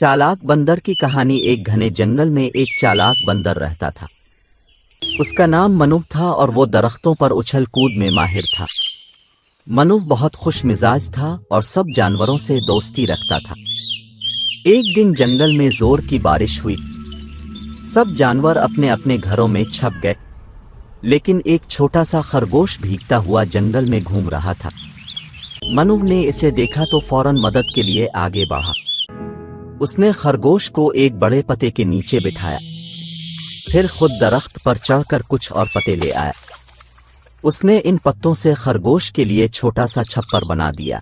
चालाक बंदर की कहानी। एक घने जंगल में एक चालाक बंदर रहता था। उसका नाम मनुव था और वो दरख्तों पर उछल कूद में माहिर था। मनुव बहुत खुश मिजाज था और सब जानवरों से दोस्ती रखता था। एक दिन जंगल में जोर की बारिश हुई। सब जानवर अपने अपने घरों में छप गए, लेकिन एक छोटा सा खरगोश भीगता हुआ जंगल में घूम रहा था। मनुव ने इसे देखा तो फौरन मदद के लिए आगे बढ़ा। उसने खरगोश को एक बड़े पत्ते के नीचे बिठाया, फिर खुद दरख्त पर चढ़कर कुछ और पत्ते ले आया। उसने इन पत्तों से खरगोश के लिए छोटा सा छप्पर बना दिया।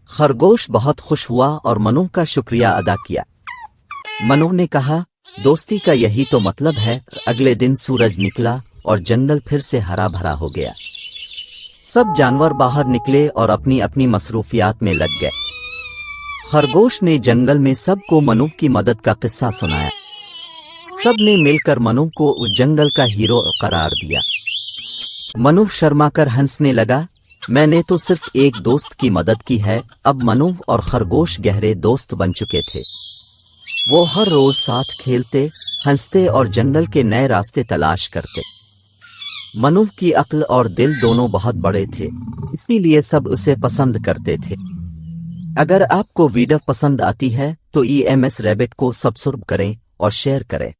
खरगोश बहुत खुश हुआ और मनुव का शुक्रिया अदा किया। मनुव ने कहा, दोस्ती का यही तो मतलब है। अगले दिन सूरज निकला और जंगल फिर से हरा भरा हो गया। सब जानवर बाहर निकले और अपनी अपनी मसरूफियात में लग गए। खरगोश ने जंगल में सबको मनुव की मदद का किस्सा सुनाया। सब ने मिलकर मनुव को उस जंगल का हीरो करार दिया। मनुव शर्मा कर हंसने लगा, मैंने तो सिर्फ एक दोस्त की मदद की है। अब मनुव और खरगोश गहरे दोस्त बन चुके थे। वो हर रोज साथ खेलते, हंसते और जंगल के नए रास्ते तलाश करते। मनुव की अक्ल और दिल दोनों बहुत बड़े थे, इसीलिए सब उसे पसंद करते थे। अगर आपको वीडियो पसंद आती है तो EMS रैबिट को सब्सक्राइब करें और शेयर करें।